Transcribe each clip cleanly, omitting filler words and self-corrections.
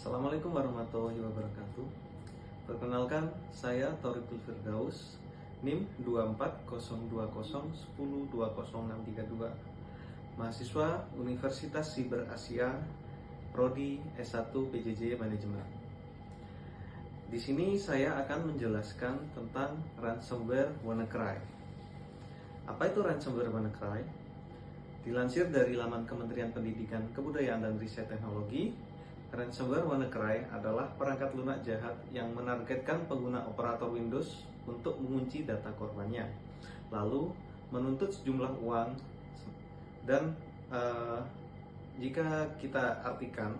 Assalamualaikum warahmatullahi wabarakatuh. Perkenalkan, saya Thoriqul Firdaus, NIM 2402010200632, mahasiswa Universitas Siber Asia, Prodi S1 PJJ Manajemen. Di sini saya akan menjelaskan tentang ransomware WannaCry. Apa itu ransomware WannaCry? Dilansir dari laman Kementerian Pendidikan, Kebudayaan dan Riset Teknologi, ransomware WannaCry adalah perangkat lunak jahat yang menargetkan pengguna operator Windows untuk mengunci data korbannya, lalu menuntut sejumlah uang. Dan jika kita artikan,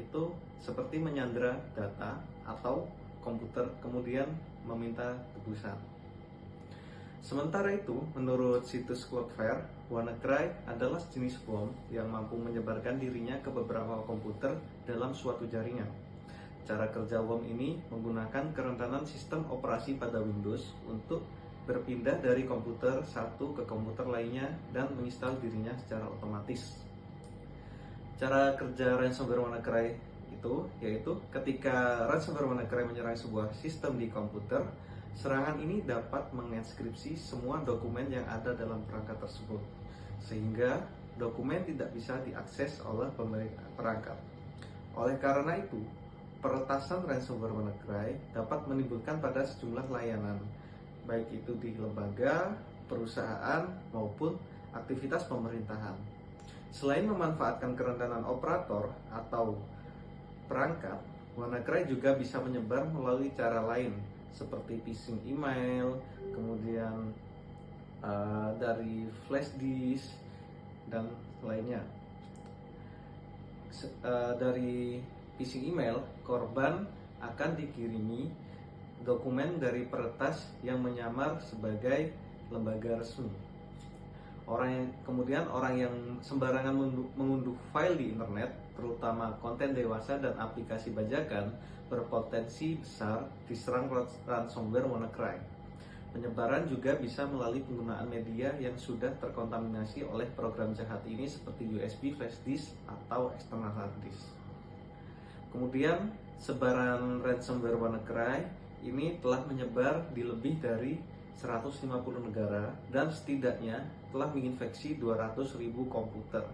itu seperti menyandera data atau komputer kemudian meminta tebusan. Sementara itu, menurut situs Cloudflare, WannaCry adalah sejenis bom yang mampu menyebarkan dirinya ke beberapa komputer dalam suatu jaringan. Cara kerja bom ini menggunakan kerentanan sistem operasi pada Windows untuk berpindah dari komputer satu ke komputer lainnya dan menginstal dirinya secara otomatis. Cara kerja ransomware WannaCry itu yaitu ketika ransomware WannaCry menyerang sebuah sistem di komputer, serangan ini dapat menginskripsi semua dokumen yang ada dalam perangkat tersebut, sehingga dokumen tidak bisa diakses oleh pemilik perangkat. Oleh karena itu, peretasan ransomware WannaCry dapat menimbulkan pada sejumlah layanan, baik itu di lembaga, perusahaan, maupun aktivitas pemerintahan. Selain memanfaatkan kerentanan operator atau perangkat, WannaCry juga bisa menyebar melalui cara lain, seperti phishing email, kemudian dari flash disk dan lainnya. Dari phishing email, korban akan dikirimi dokumen dari peretas yang menyamar sebagai lembaga resmi. Kemudian orang yang sembarangan mengunduh file di internet, terutama konten dewasa dan aplikasi bajakan, berpotensi besar diserang ransomware WannaCry. Penyebaran juga bisa melalui penggunaan media yang sudah terkontaminasi oleh program jahat ini seperti USB, flash disk, atau external hard disk. Kemudian, sebaran ransomware WannaCry ini telah menyebar di lebih dari 150 negara dan setidaknya telah menginfeksi 200.000 komputer.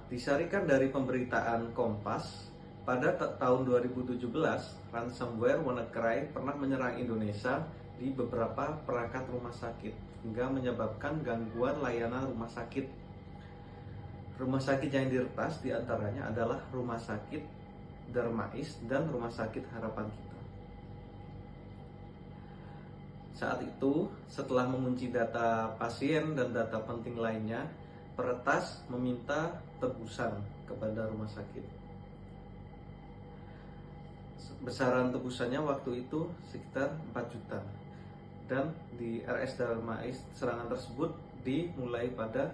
Disarikan dari pemberitaan Kompas, pada tahun 2017, ransomware WannaCry pernah menyerang Indonesia di beberapa perangkat rumah sakit hingga menyebabkan gangguan layanan rumah sakit. Rumah sakit yang diretas diantaranya adalah Rumah Sakit Darmais dan Rumah Sakit Harapan Kita. Saat itu, setelah mengunci data pasien dan data penting lainnya, peretas meminta tebusan kepada rumah sakit. Besaran tebusannya waktu itu sekitar 4 juta. Dan di RS Darmais, serangan tersebut dimulai pada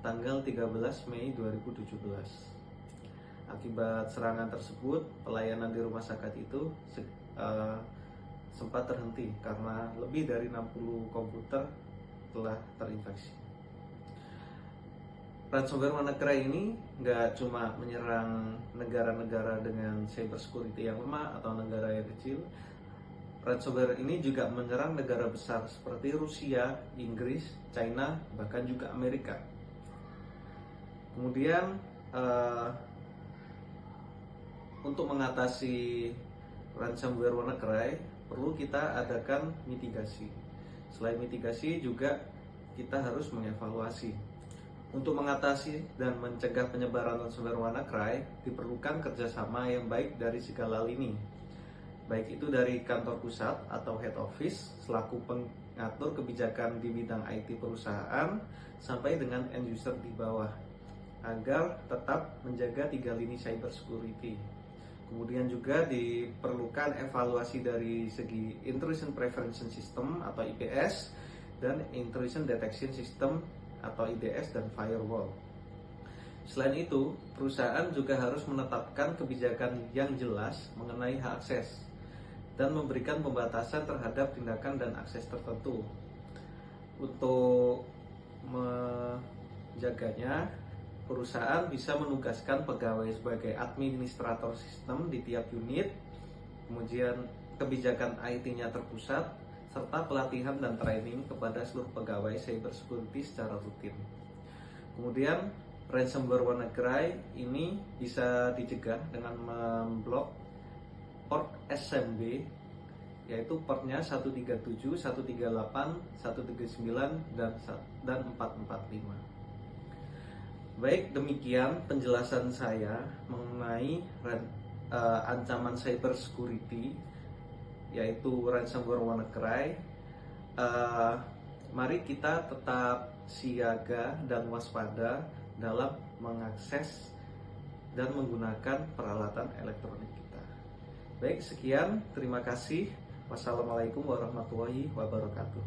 tanggal 13 Mei 2017. Akibat serangan tersebut, pelayanan di rumah sakit itu sempat terhenti karena lebih dari 60 komputer telah terinfeksi. Ransomware WannaCry ini nggak cuma menyerang negara-negara dengan cyber security yang lemah atau negara yang kecil. Ransomware ini juga menyerang negara besar seperti Rusia, Inggris, China, bahkan juga Amerika. Kemudian untuk mengatasi ransomware WannaCry perlu kita adakan mitigasi. Selain mitigasi juga kita harus mengevaluasi. Untuk mengatasi dan mencegah penyebaran ransomware WannaCry diperlukan kerjasama yang baik dari segala lini, baik itu dari kantor pusat atau head office selaku pengatur kebijakan di bidang IT perusahaan sampai dengan end user di bawah, agar tetap menjaga 3 lini cyber security. Kemudian juga diperlukan evaluasi dari segi Intrusion Prevention System atau IPS dan Intrusion Detection System atau IDS dan firewall. Selain itu, perusahaan juga harus menetapkan kebijakan yang jelas mengenai hak akses dan memberikan pembatasan terhadap tindakan dan akses tertentu. Untuk menjaganya, perusahaan bisa menugaskan pegawai sebagai administrator sistem di tiap unit, kemudian kebijakan IT-nya terpusat, serta pelatihan dan training kepada seluruh pegawai cybersecurity secara rutin. Kemudian ransomware WannaCry ini bisa dicegah dengan memblok port SMB, yaitu portnya 137, 138, 139, dan 445. Baik, demikian penjelasan saya mengenai ancaman cybersecurity, yaitu ransomware WannaCry. Mari kita tetap siaga dan waspada dalam mengakses dan menggunakan peralatan elektronik kita. Baik, sekian. Terima kasih. Wassalamualaikum warahmatullahi wabarakatuh.